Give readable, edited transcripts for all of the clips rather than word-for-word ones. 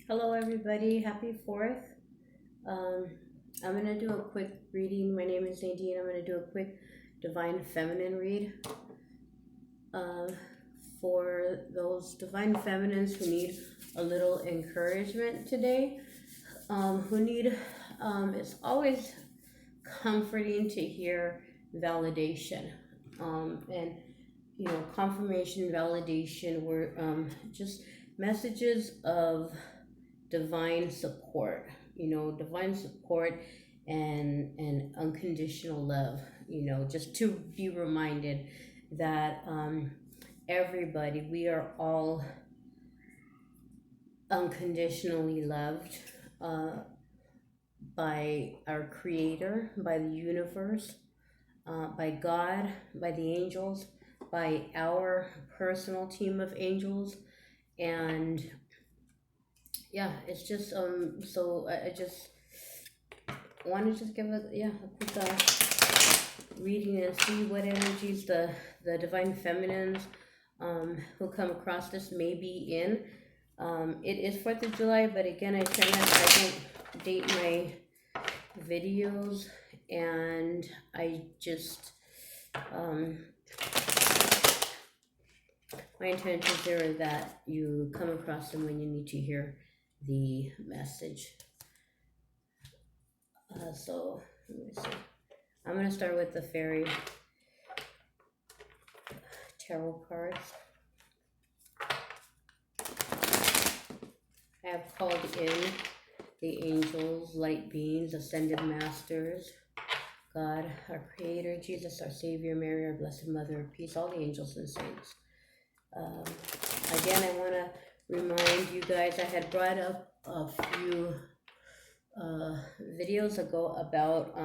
Hello, everybody. Happy 4th. Um, I'm going to do a quick reading. My name is Nadine. I'm going to do a quick Divine Feminine read uh, for those Divine Feminines who need a little encouragement today. Who need, it's always comforting to hear validation and, confirmation, validation, were just messages of divine support, divine support and unconditional love, just to be reminded that everybody, we are all unconditionally loved uh, by our creator, by the universe, by God, by the angels, by our personal team of angels. And yeah, it's just so I just want to just give a quick reading and see what energies the divine feminines who come across this may be in. It is 4th of July, but again, I don't date my videos, and I just um, my intentions are that you come across them when you need to hear the message. So let me see. I'm gonna start with the fairy tarot cards. I have called in the angels, light beings, ascended masters, God, our creator, Jesus, our savior, Mary, our blessed mother of peace, all the angels and saints. Um, Again, I want to remind you guys, I had brought up a few videos ago about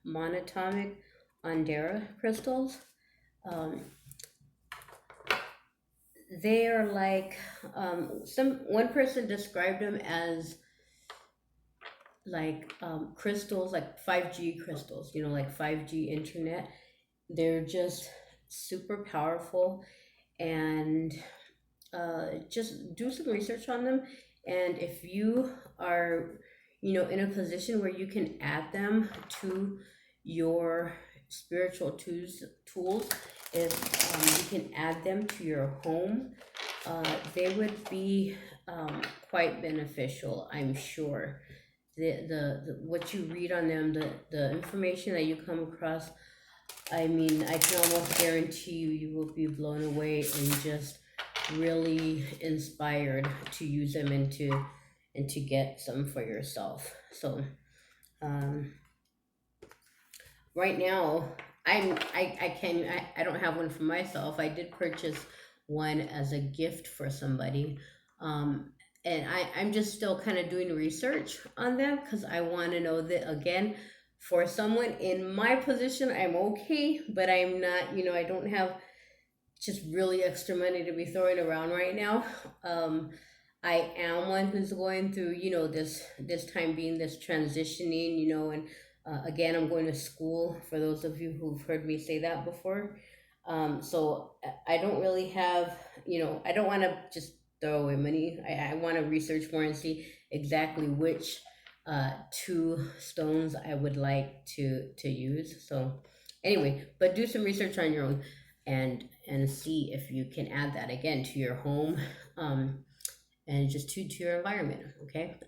monatomic Andera crystals. Um, they are like one person described them as like crystals, like 5G crystals, like 5G internet. They're just super powerful, and just do some research on them. And if you are, in a position where you can add them to your spiritual tools, if you can add them to your home, they would be quite beneficial, I'm sure. The what you read on them, the information that you come across, I mean, I can almost guarantee you will be blown away and just really inspired to use them and to get some for yourself. So um, right now, I don't have one for myself. I did purchase one as a gift for somebody. Um, and I'm just still kind of doing research on them because I want to know that, again, for someone in my position, I'm okay, but I'm not, I don't have just really extra money to be throwing around right now. Um, I am one who's going through, this time being this transitioning, and again, I'm going to school. For those of you who've heard me say that before, so I don't really have, I don't want to just throw away money. I want to research more and see exactly which two stones I would like to use. So anyway, but do some research on your own and see if you can add that again to your home, and just to your environment. Okay.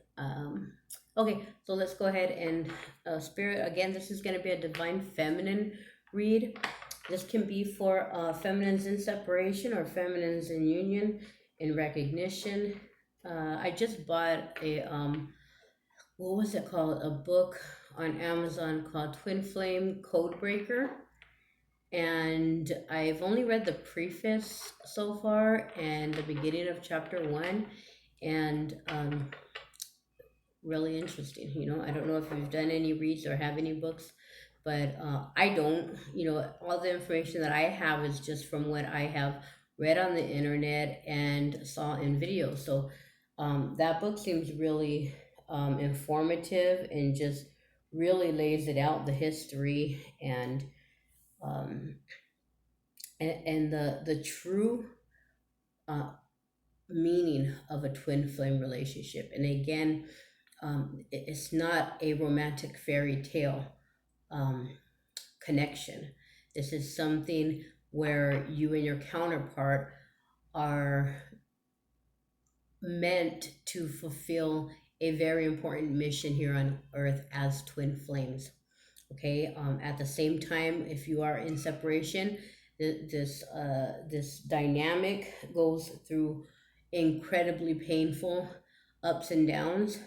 Okay, so let's go ahead and spirit, again, this is going to be a divine feminine read. This can be for feminines in separation or feminines in union, in recognition. I just bought a what was it called, a book on Amazon called Twin Flame Code Breaker, and I've only read the preface so far and the beginning of chapter one, and really interesting. I don't know if you've done any reads or have any books, but I don't. All the information that I have is just from what I have read on the internet and saw in videos. So that book seems really informative and just really lays it out, the history um, and the true uh, meaning of a twin flame relationship. And again, it's not a romantic fairy tale um, connection. This is something where you and your counterpart are meant to fulfill a very important mission here on earth as twin flames. Okay, at the same time, if you are in separation, this dynamic goes through incredibly painful ups and downs,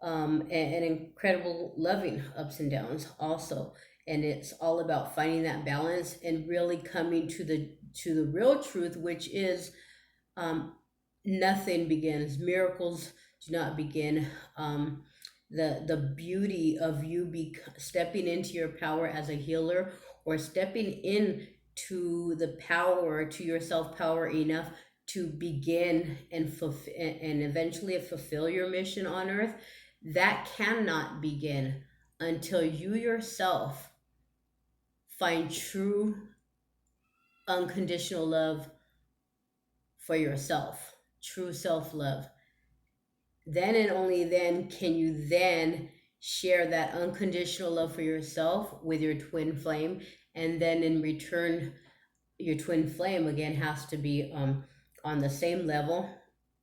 and incredible loving ups and downs also. And it's all about finding that balance and really coming to the real truth, which is, um, nothing begins. Miracles do not begin. The beauty of you stepping into your power as a healer, or stepping in to the power, to your self power enough to begin and fulfill and eventually fulfill your mission on earth, that cannot begin until you yourself find true unconditional love for yourself, true self love. Then and only then can you then share that unconditional love for yourself with your twin flame. And then in return, your twin flame again has to be, on the same level,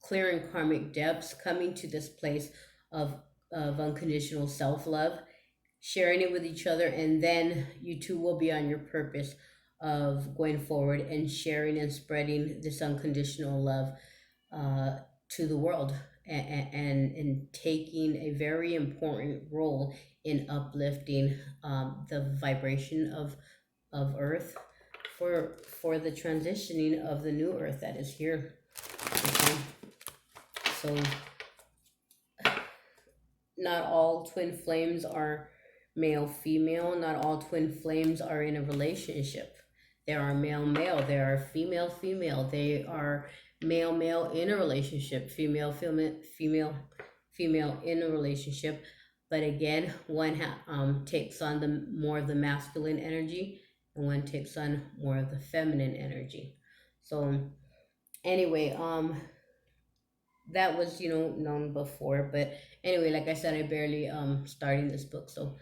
clearing karmic depths, coming to this place of, unconditional self love, sharing it with each other, and then you two will be on your purpose of going forward and sharing and spreading this unconditional love, uh, to the world, and taking a very important role in uplifting, the vibration of Earth for the transitioning of the new Earth that is here. Okay? So not all twin flames are male female. Not all twin flames are in a relationship. There are male male. There are female female. They are male male in a relationship. Female female in a relationship. But again, one takes on the more of the masculine energy, and one takes on more of the feminine energy. So anyway, that was, known before, but anyway, like I said, I barely starting this book. So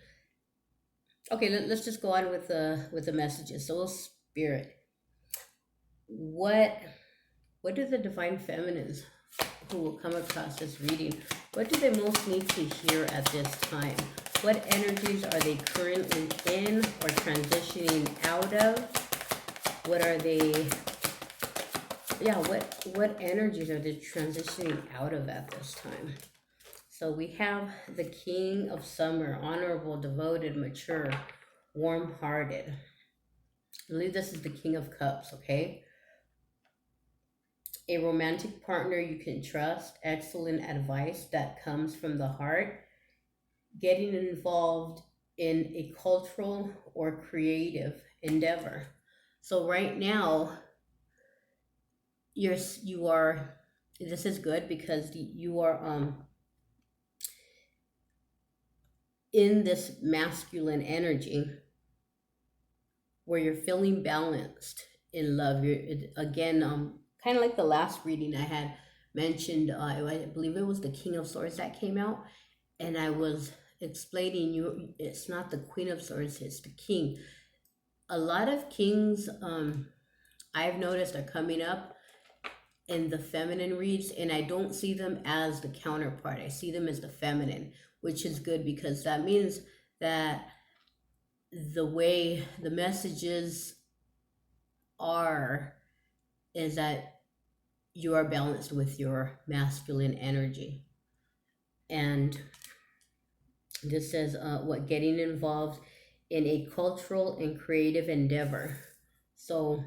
okay, let's just go on with the messages. So spirit, what what do the divine feminines who will come across this reading, what do they most need to hear at this time? What energies are they currently in or transitioning out of? What are they, yeah, what energies are they transitioning out of at this time? So we have the King of Summer, honorable, devoted, mature, warm-hearted. I believe this is the King of Cups, okay? A romantic partner you can trust, excellent advice that comes from the heart, getting involved in a cultural or creative endeavor. So right now, you are, this is good because you are in this masculine energy where you're feeling balanced in love. You're again, kind of like the last reading I had mentioned. I believe it was the King of Swords that came out, and I was explaining you. It's not the Queen of Swords; it's the King. A lot of kings, I've noticed, are coming up in the feminine reads, and I don't see them as the counterpart. I see them as the feminine, which is good because that means that the way the messages are is that you are balanced with your masculine energy. And this says, what, getting involved in a cultural and creative endeavor. So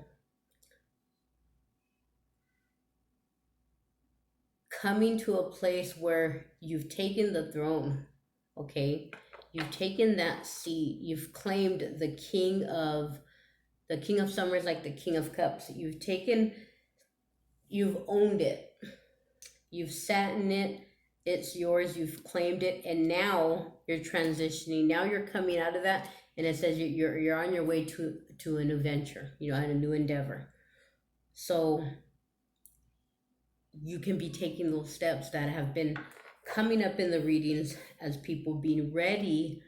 coming to a place where you've taken the throne, okay? You've taken that seat. You've claimed the King of Summers, like the King of Cups. You've owned it. You've sat in it. It's yours. You've claimed it, and now you're transitioning. Now you're coming out of that, and it says you're on your way to a new venture. And a new endeavor. So you can be taking those steps that have been coming up in the readings as people being ready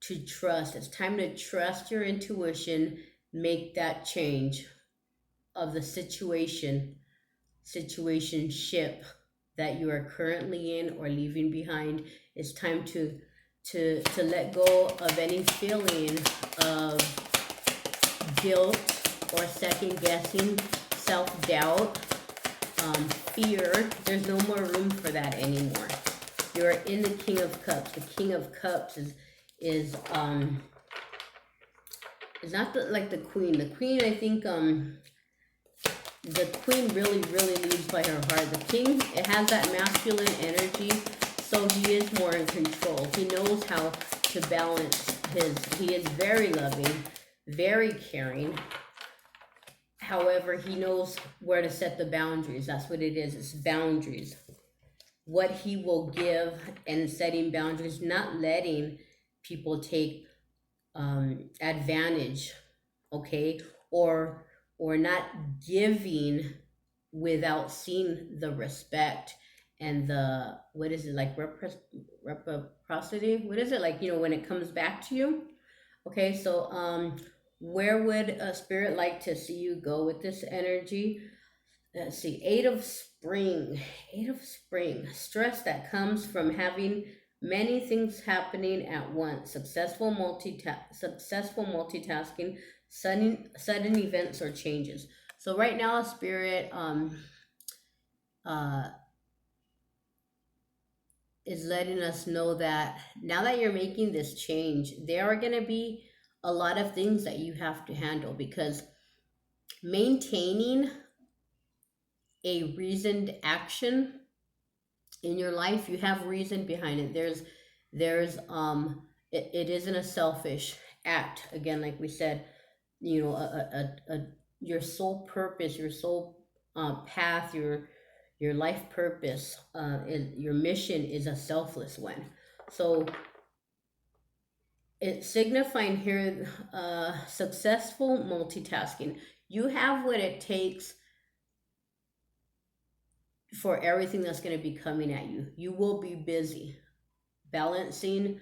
to trust. It's time to trust your intuition, make that change of the situationship that you are currently in or leaving behind. It's time to let go of any feeling of guilt or second guessing, self-doubt, fear. There's no more room for that anymore. You're in the King of Cups. The King of Cups is not like the Queen. The Queen, I think, the Queen really leads by her heart. The King, it has that masculine energy, so he is more in control. He knows how to balance he is very loving, very caring. However, he knows where to set the boundaries. That's what it is. It's boundaries. What he will give, and setting boundaries, not letting people take advantage, okay? Or not giving without seeing the respect and the, what is it, like reciprocity? What is it, like, when it comes back to you? Okay, so where would a spirit like to see you go with this energy? Let's see, Eight of Spring. Stress that comes from having many things happening at once. Successful multitasking, sudden events or changes. So right now, spirit is letting us know that now that you're making this change, there are going to be a lot of things that you have to handle, because maintaining a reasoned action in your life, you have reason behind it. It isn't a selfish act. Again, like we said, your soul purpose, your soul path, your life purpose, your mission is a selfless one. So it's signifying here successful multitasking. You have what it takes for everything that's going to be coming at you. You will be busy maintaining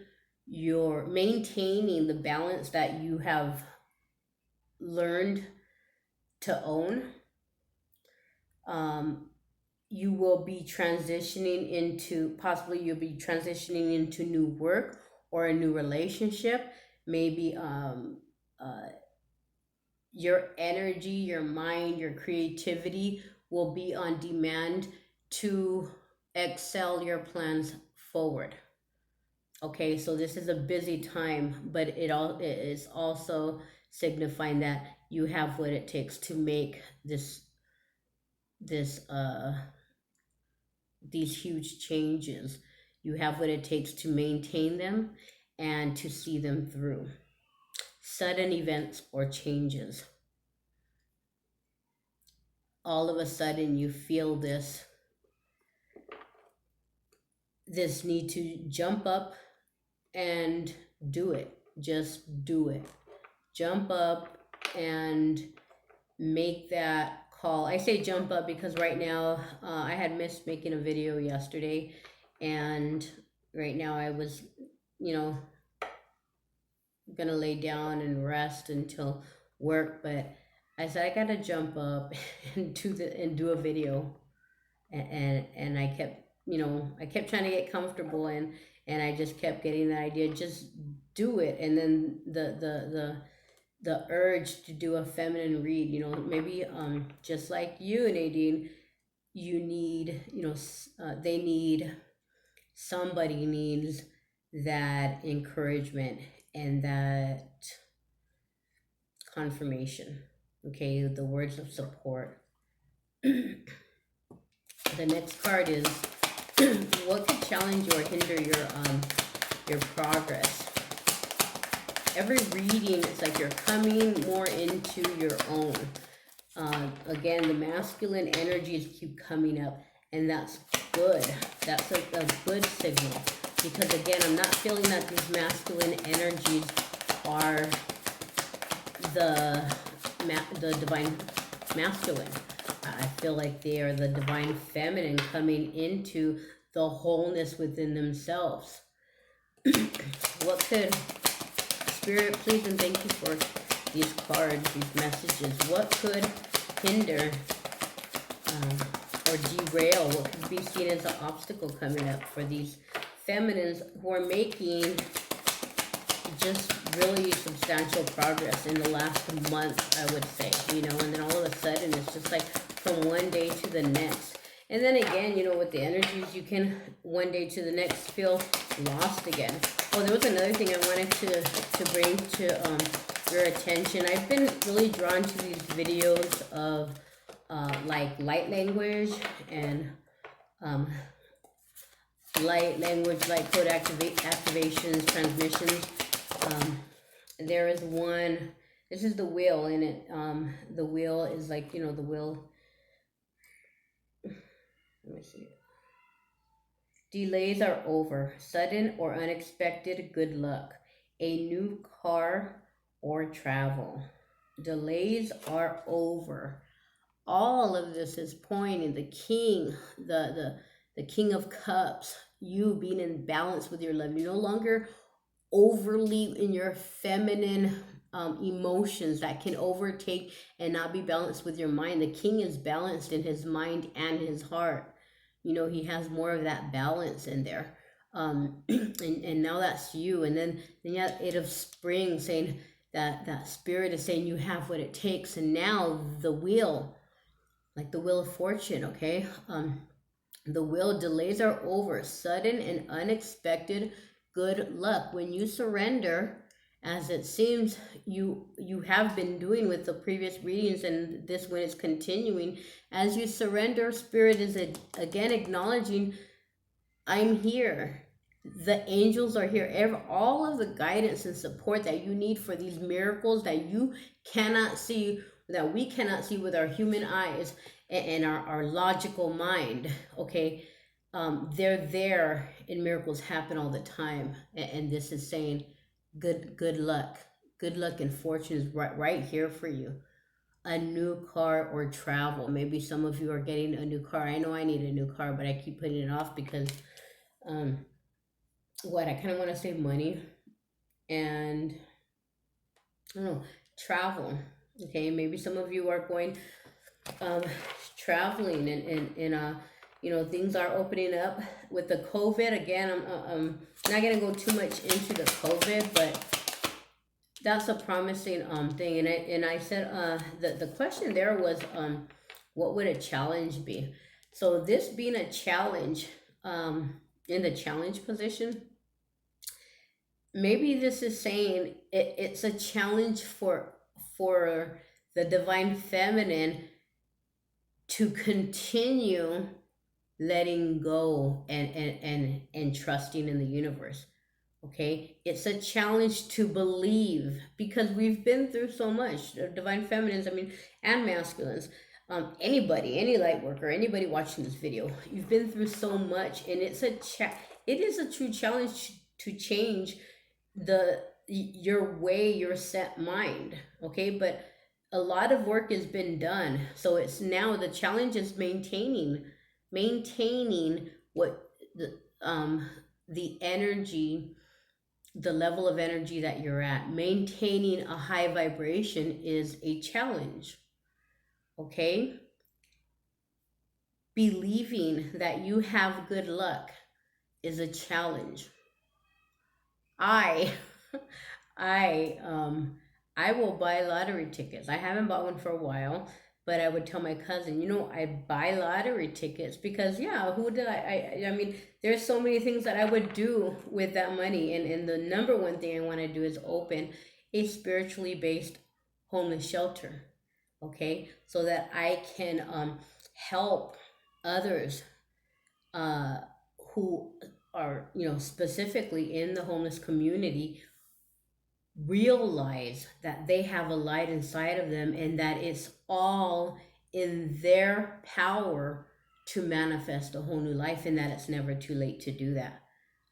the balance that you have learned to own. You will be transitioning into new work or a new relationship. Maybe your energy, your mind, your creativity will be on demand to excel your plans forward. Okay, so this is a busy time, but it is also signifying that you have what it takes to make these huge changes. You have what it takes to maintain them and to see them through. Sudden events or changes. All of a sudden you feel this need to jump up and do it. Just do it. Jump up and make that call. I say jump up because right now I had missed making a video yesterday, and right now I was gonna lay down and rest until work, but I said I gotta jump up and do a video, and I kept trying to get comfortable, and I just kept getting the idea, just do it. And then the urge to do a feminine read, maybe just like you, Nadine, you need, somebody needs that encouragement and that confirmation. Okay, the words of support. The next card is what could challenge or hinder your progress. Every reading, it's like you're coming more into your own. Again, the masculine energies keep coming up, and that's good. That's a good signal, because again, I'm not feeling that these masculine energies are the divine masculine. I feel like they are the divine feminine coming into the wholeness within themselves. What could Spirit, please and thank you for these cards, these messages. What could hinder or derail? What could be seen as an obstacle coming up for these feminines who are making just really substantial progress in the last month, I would say, and then all of a sudden it's just like from one day to the next. And then again, with the energies, you can one day to the next feel lost again. Oh, there was another thing I wanted to bring to your attention. I've been really drawn to these videos of like light language and light language, light code activations, transmissions. There is one. This is the wheel, and it the wheel is like the wheel. Let me see. Delays are over. Sudden or unexpected good luck. A new car or travel. Delays are over. All of this is pointing the king, the king of cups, you being in balance with your love. You're no longer overly in your feminine emotions that can overtake and not be balanced with your mind. The king is balanced in his mind and his heart. He has more of that balance in there. And now that's you. And then yeah, Eight of Spring saying that spirit is saying you have what it takes. And now the wheel, like the wheel of fortune, okay? The wheel, delays are over. Sudden and unexpected good luck. When you surrender, as it seems you have been doing with the previous readings, and this one is continuing, as you surrender, spirit is again acknowledging, I'm here. The angels are here. All of the guidance and support that you need for these miracles that you cannot see, that we cannot see with our human eyes and our logical mind, okay? They're there, and miracles happen all the time. And this is saying, good luck. Good luck and fortune is right here for you. A new car or travel. Maybe some of you are getting a new car. I know I need a new car, but I keep putting it off because I kind of want to save money, and I don't know, travel. Okay, maybe some of you are going traveling, and things are opening up with the COVID again. I'm not gonna go too much into the COVID, but that's a promising thing. And I said the question there was what would a challenge be? So this being a challenge, in the challenge position, maybe this is saying it's a challenge for the divine feminine to continue letting go and trusting in the universe. Okay, it's a challenge to believe, because we've been through so much. Divine feminines, and masculines, anybody, any light worker, anybody watching this video, you've been through so much, and it is a true challenge to change your set mind. Okay, but a lot of work has been done, so it's now the challenge is maintaining what the energy, the level of energy that you're at. Maintaining a high vibration is a challenge. Okay, believing that you have good luck is a challenge. I I will buy lottery tickets. I haven't bought one for a while, but I would tell my cousin, I buy lottery tickets because, yeah, who did there's so many things that I would do with that money. And the number one thing I want to do is open a spiritually based homeless shelter, okay? So that I can help others who are, specifically in the homeless community, realize that they have a light inside of them, and that it's all in their power to manifest a whole new life, and that it's never too late to do that.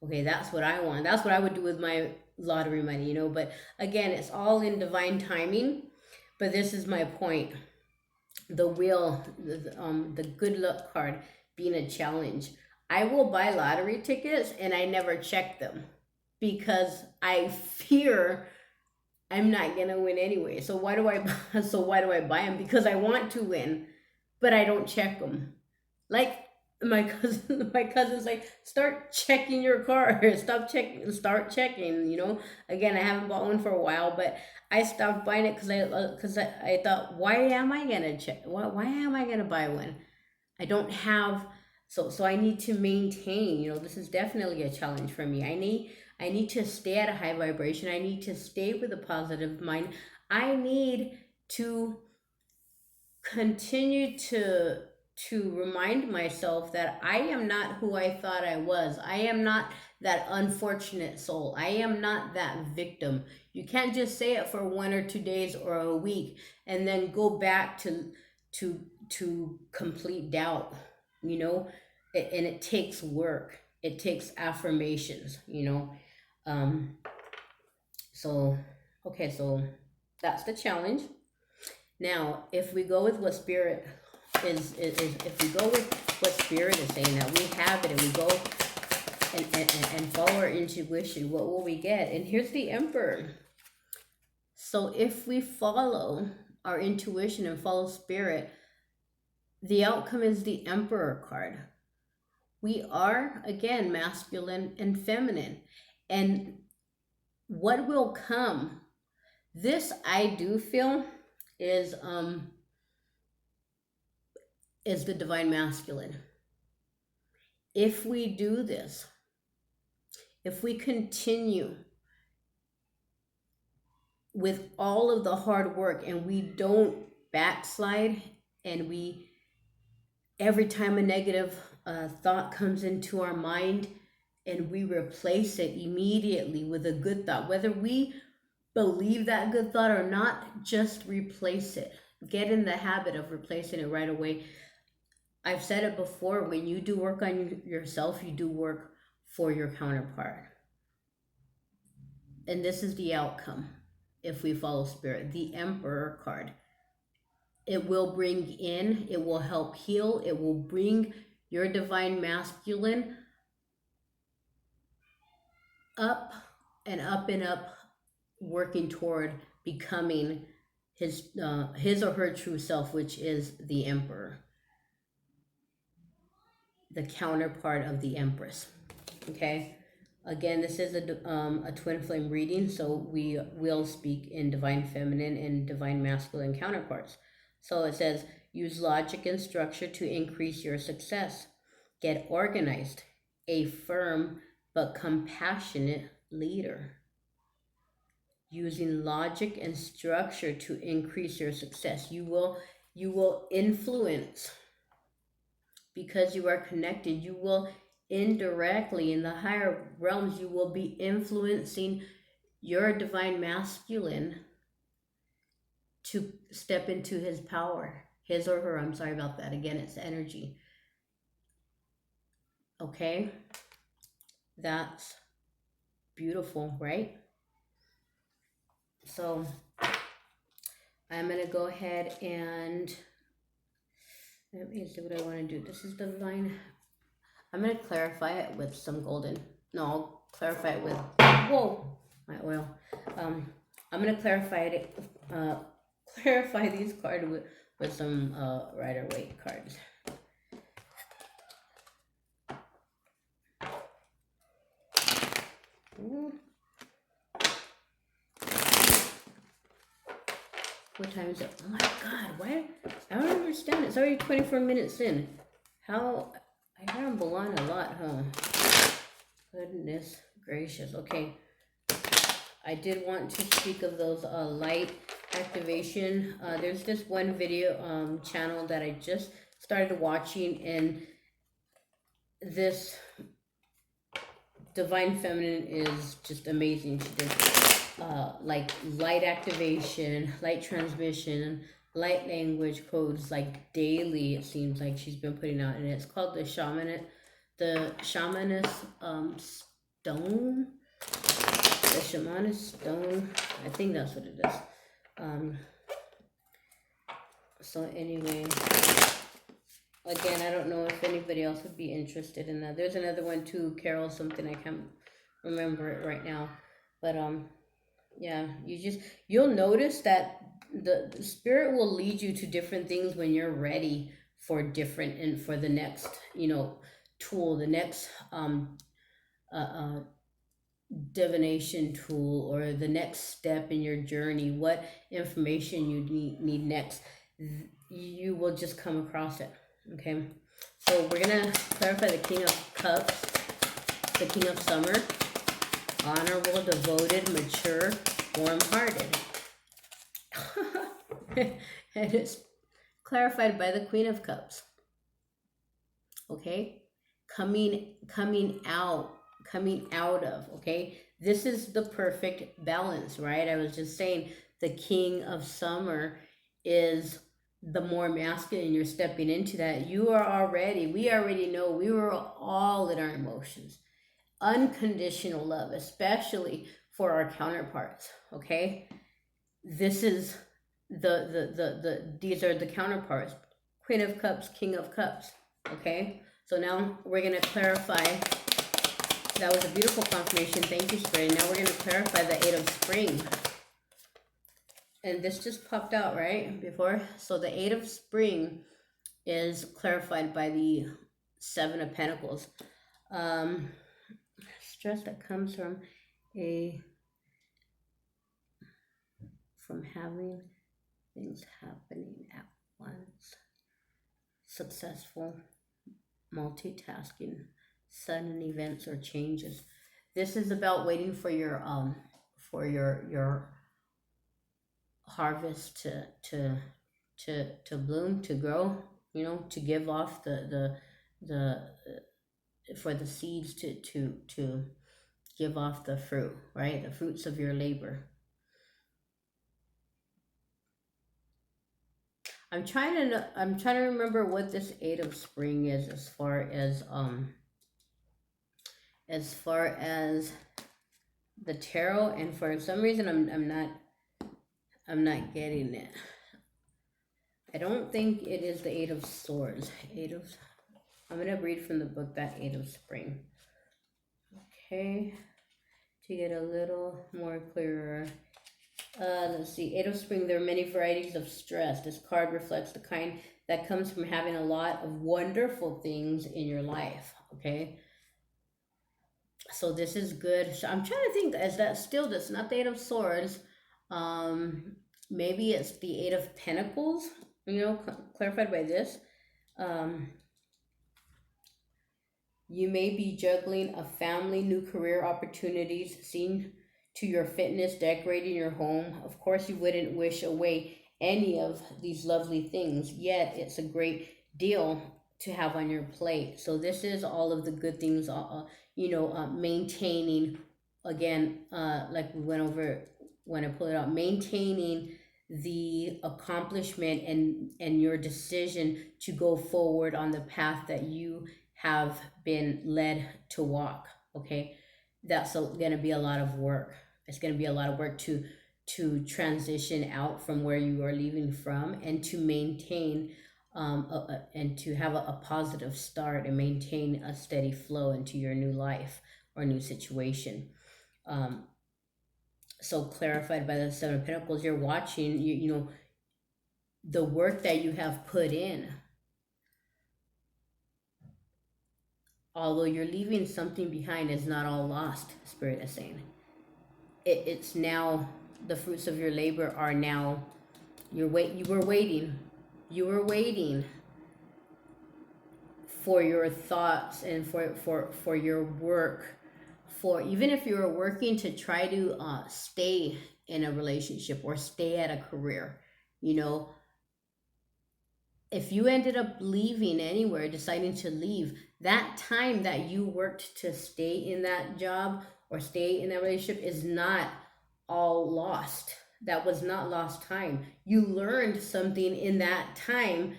Okay, that's what I want. That's what I would do with my lottery money, but again, it's all in divine timing. But this is my point. the wheel, the good luck card being a challenge. I will buy lottery tickets and I never check them because I fear I'm not gonna win anyway. So why do I so why do I buy them? Because I want to win, but I don't check them. Like my cousin, my cousin's like, start checking your car. Stop checking. Start checking. You know. Again, I haven't bought one for a while, but I stopped buying it because I thought, why am I gonna check? Why am I gonna buy one? I don't have. So I need to maintain. You know, this is definitely a challenge for me. I need to stay at a high vibration. I need to stay with a positive mind. I need to continue to remind myself that I am not who I thought I was. I am not that unfortunate soul. I am not that victim. You can't just say it for 1 or 2 days or a week and then go back to to complete doubt, you know? And it takes work. It takes affirmations, you know. Um so okay, so that's the challenge. Now, if we go with what spirit is if we go with what spirit is saying, that we have it and we go and follow our intuition, what will we get? And here's the Emperor. So if we follow our intuition and follow spirit, the outcome is the Emperor card. We are, again, masculine and feminine. And what will come, this I do feel is the divine masculine. If we do this, if we continue with all of the hard work and we don't backslide, and we, every time a negative thought comes into our mind, and we replace it immediately with a good thought, whether we believe that good thought or not, just replace it. Get in the habit of replacing it right away. I've said it before, when you do work on yourself, you do work for your counterpart. And this is the outcome if we follow spirit. The Emperor card. It will bring in, it will help heal, it will bring your divine masculine up and up and up, working toward becoming his or her true self, which is the Emperor, the counterpart of the Empress. Okay. Again, this is a twin flame reading, so we will speak in divine feminine and divine masculine counterparts. So it says, use logic and structure to increase your success. Get organized. A firm but compassionate leader. Using logic and structure to increase your success. You will influence, because you are connected. You will indirectly, in the higher realms, you will be influencing your divine masculine to step into his power, his or her. I'm sorry about that. Again, it's energy. Okay, that's beautiful, right? So I'm gonna go ahead and let me see what I want to do. This is divine. I'm gonna clarify it with some golden. No, I'll clarify it with, whoa, my oil. I'm gonna clarify these cards with some Rider-Waite cards. Ooh. What time is it? Oh my God! Why? I don't understand. It's already 24 minutes in. How? I ramble on a lot, huh? Goodness gracious. Okay. I did want to speak of those light activation. There's this one video channel that I just started watching, and this divine feminine is just amazing. She does like light activation, light transmission, light language codes, like daily. It seems like she's been putting out, and it's called the shamanist stone. The shamanist stone. I think that's what it is. So anyway, again, I don't know if anybody else would be interested in that. There's another one too, Carol something, I can't remember it right now. But yeah, you'll notice that the spirit will lead you to different things when you're ready for different and for the next, tool, the next uh, uh divination tool, or the next step in your journey, what information you need next. You will just come across it. Okay, so we're gonna clarify the King of Cups, the King of Summer: honorable, devoted, mature, warm-hearted. And it's clarified by the Queen of Cups. Okay, coming out of. Okay, this is the perfect balance, right? I was just saying the King of Summer is the more masculine. You're stepping into that. We already know, we were all in our emotions. Unconditional love, especially for our counterparts. Okay, this is these are the counterparts: Queen of Cups, King of Cups. Okay, so now we're going to clarify. That was a beautiful confirmation, thank you, Spirit. Now we're going to clarify the Eight of Spring, and this just popped out right before. So the Eight of Spring is clarified by the Seven of Pentacles. Stress that comes from having things happening at once, successful multitasking, sudden events or changes. This is about waiting for your harvest to bloom, to grow, to give off the for the seeds to give off the fruit, right? The fruits of your labor. I'm trying to remember what this Eight of Spring is, as far as the tarot, and for some reason I'm not getting it. I don't think it is the Eight of Swords. I'm gonna read from the book, that Eight of Spring. Okay, to get a little more clearer. Let's see, Eight of Spring. There are many varieties of stress. This card reflects the kind that comes from having a lot of wonderful things in your life. Okay, so this is good. So I'm trying to think, is that still this? Not the Eight of Swords. Maybe it's the Eight of Pentacles. Clarified by this. You may be juggling a family, new career opportunities, seeing to your fitness, decorating your home. Of course, you wouldn't wish away any of these lovely things, yet it's a great deal to have on your plate. So this is all of the good things, maintaining, again, like we went over when I pulled it out, maintaining the accomplishment and your decision to go forward on the path that you have been led to walk. Okay, that's going to be a lot of work. It's going to be a lot of work to transition out from where you are leaving from, and to maintain and to have a positive start and maintain a steady flow into your new life or new situation. So clarified by the Seven of Pentacles, you're watching, the work that you have put in. Although you're leaving something behind, is not all lost, Spirit is saying. It's now, the fruits of your labor are now, you were waiting for your thoughts and for your work, for even if you were working to try to stay in a relationship or stay at a career, if you ended up leaving anywhere, deciding to leave, that time that you worked to stay in that job or stay in that relationship is not all lost. That was not lost time. You learned something in that time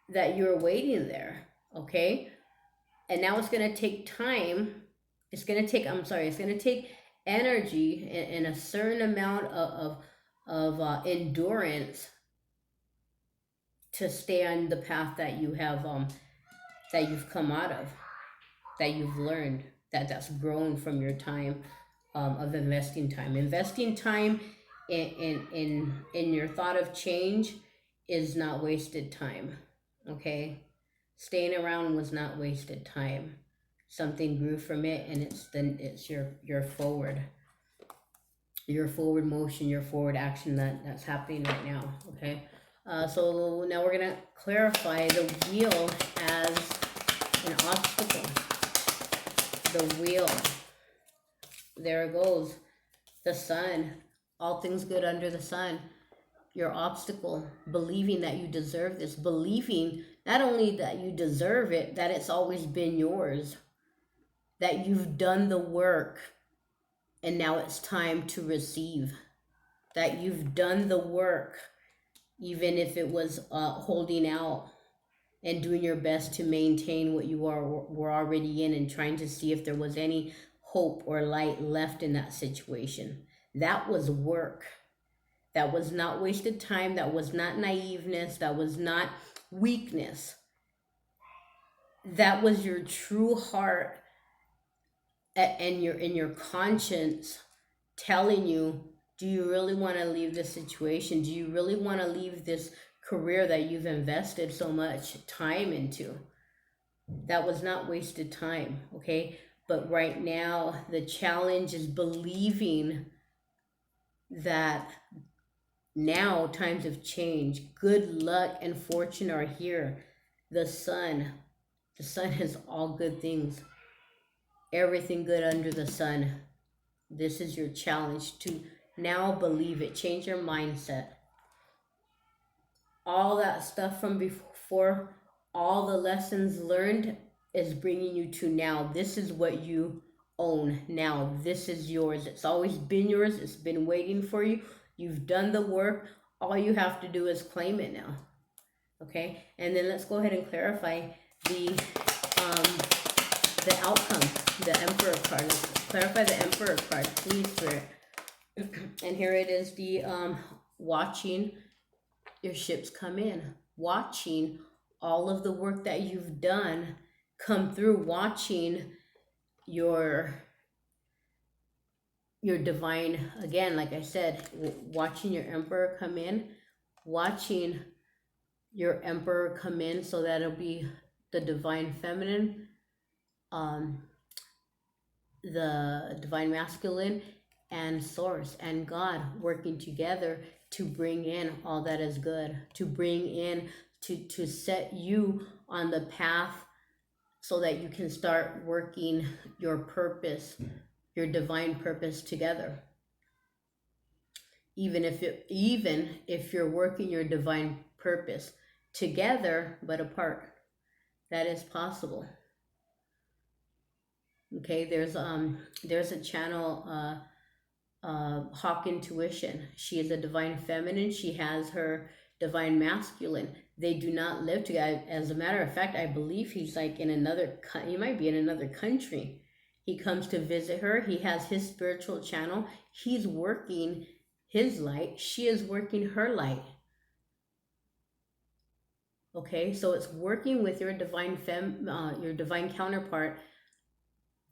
that you were waiting there. Okay, and now it's going to take time. It's going to take energy and a certain amount of endurance to stay on the path that you have, that you've come out of, that you've learned, that's grown from your time, of investing time in your thought of change is not wasted time. Okay, staying around was not wasted time. Something grew from it, and it's your forward, motion, your forward action that's happening right now. Okay, so now we're gonna clarify the wheel as an obstacle. The wheel, there it goes. The sun, all things good under the sun. Your obstacle, believing that you deserve this, believing not only that you deserve it, that it's always been yours, that you've done the work and now it's time to receive, that you've done the work, even if it was holding out and doing your best to maintain what you were already in, and trying to see if there was any hope or light left in that situation. That was work. That was not wasted time. That was not naiveness. That was not weakness. That was your true heart and your conscience telling you, do you really want to leave this situation? Do you really want to leave this career that you've invested so much time into? That was not wasted time, okay? But right now, the challenge is believing that now times have changed. Good luck and fortune are here. The sun is all good things. Everything good under the sun. This is your challenge to now believe it. Change your mindset. All that stuff from before, all the lessons learned is bringing you to now. This is what you own now. This is yours. It's always been yours. It's been waiting for you. You've done the work. All you have to do is claim it now. Okay? And then let's go ahead and clarify the outcome, the Emperor card. Let's clarify the Emperor card, please, Spirit. And here it is, the watching your ships come in, watching all of the work that you've done come through, watching your divine, again, like I said, watching your Emperor come in, watching your Emperor come in, so that'll be the divine feminine, the divine masculine, and source and God working together to bring in all that is good, to bring in, to set you on the path so that you can start working your purpose, your divine purpose together. Even if you're working your divine purpose together but apart, that is possible. Okay, there's a channel, Hawk Intuition. She is a divine feminine. She has her divine masculine. They do not live together. As a matter of fact, I believe he's like in another, he might be in another country. He comes to visit her. He has his spiritual channel. He's working his light. She is working her light. Okay, so it's working with your divine your divine counterpart.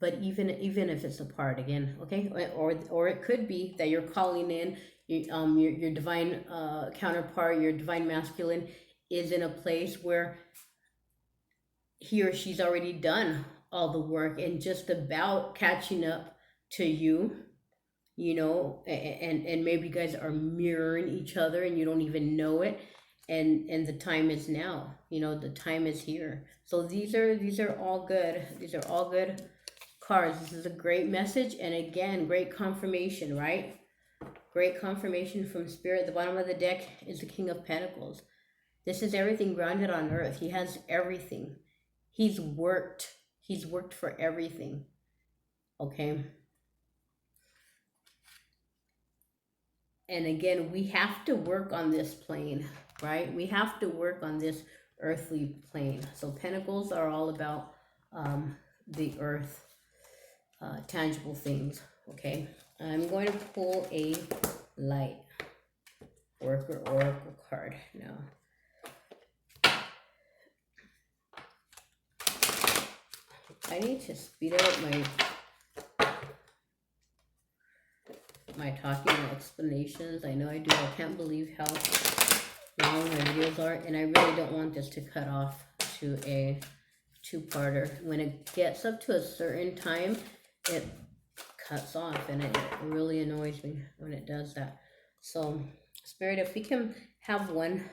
But even if it's apart, again, okay, or it could be that you're calling in your divine counterpart, your divine masculine is in a place where he or she's already done all the work and just about catching up to you, and maybe you guys are mirroring each other and you don't even know it, and the time is now, the time is here. So these are all good. These are all good cards. This is a great message, and again, great confirmation, right? Great confirmation from Spirit. The bottom of the deck is the King of Pentacles. This is everything grounded on earth. He has everything. He's worked for everything. Okay? And again, we have to work on this plane, right? We have to work on this earthly plane. So Pentacles are all about the earth. Tangible things. Okay, I'm going to pull a light worker oracle card now. I need to speed up my talking and explanations. I know I do. I can't believe how long my videos are, and I really don't want this to cut off to a two-parter. When it gets up to a certain time, it cuts off, and it really annoys me when it does that. So, Spirit, if we can have one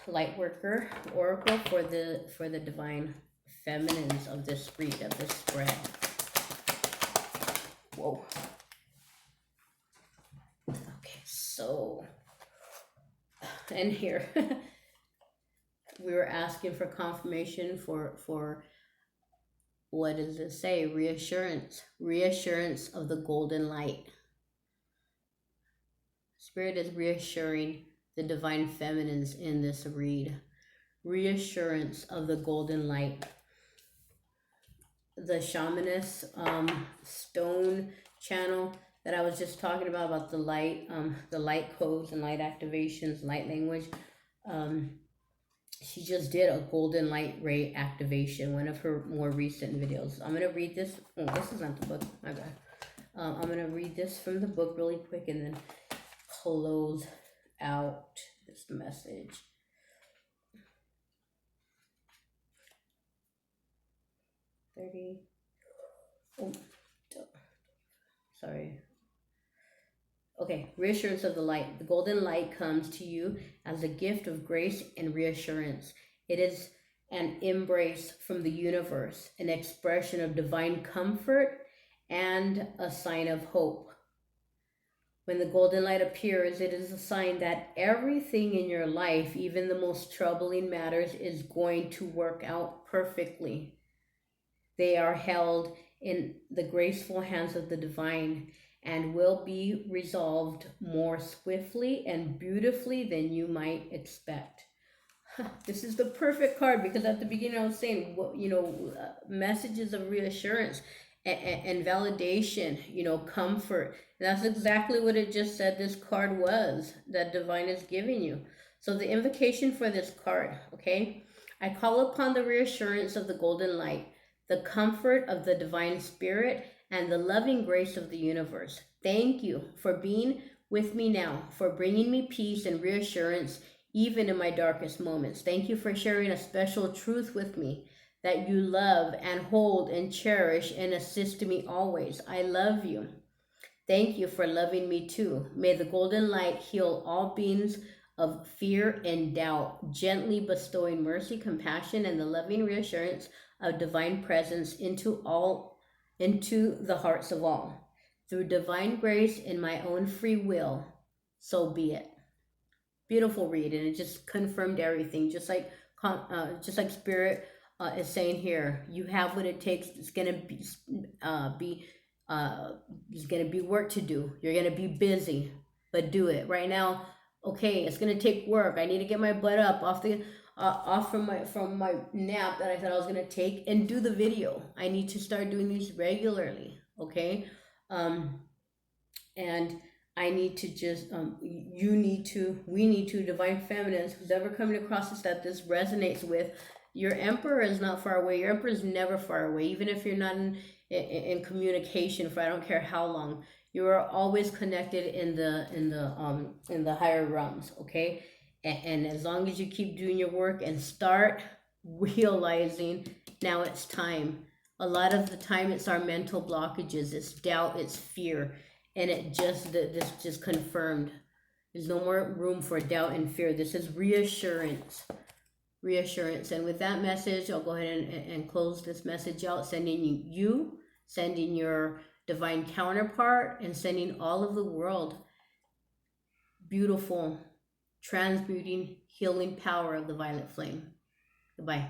light worker oracle for the divine feminines of this spread. Whoa. Okay, so, and here we were asking for confirmation for what does it say? Reassurance of the golden light. Spirit is reassuring the divine feminines in this read. Reassurance of the golden light. The shamanist stone channel that I was just talking about the light codes and light activations, light language. She just did a golden light ray activation, one of her more recent videos. I'm gonna read this. Oh, this is not the book. My bad. I'm gonna read this from the book really quick and then close out this message. Oh, sorry. Okay, reassurance of the light. The golden light comes to you as a gift of grace and reassurance. It is an embrace from the universe, an expression of divine comfort, and a sign of hope. When the golden light appears, it is a sign that everything in your life, even the most troubling matters, is going to work out perfectly. They are held in the graceful hands of the divine and will be resolved more swiftly and beautifully than you might expect. This is the perfect card because at the beginning I was saying, messages of reassurance and validation, comfort. And that's exactly what it just said this card was, that divine is giving you. So the invocation for this card, okay? I call upon the reassurance of the golden light, the comfort of the divine spirit, and the loving grace of the universe. Thank you for being with me now, for bringing me peace and reassurance even in my darkest moments. Thank you for sharing a special truth with me that you love and hold and cherish and assist me always. I love you. Thank you for loving me too. May the golden light heal all beings of fear and doubt, gently bestowing mercy, compassion, and the loving reassurance of divine presence into the hearts of all. Through divine grace and my own free will, so be it. Beautiful read, and it just confirmed everything. Just like Spirit is saying here, you have what it takes. It's gonna there's gonna be work to do. You're gonna be busy, but do it right now. Okay, it's gonna take work. I need to get my butt up off from my nap that I thought I was gonna take and do the video. I need to start doing these regularly. Okay, and I need to just we need to, divine feminines, who's ever coming across this that this resonates with. Your emperor is not far away. Your emperor is never far away, even if you're not in communication for I don't care how long. You are always connected in the higher realms, okay? And as long as you keep doing your work and start realizing now it's time. A lot of the time it's our mental blockages, it's doubt, it's fear, and this just confirmed. There's no more room for doubt and fear. This is reassurance. And with that message, I'll go ahead and close this message out, sending you, sending your divine counterpart, and sending all of the world beautiful, transmuting, healing power of the violet flame. Goodbye.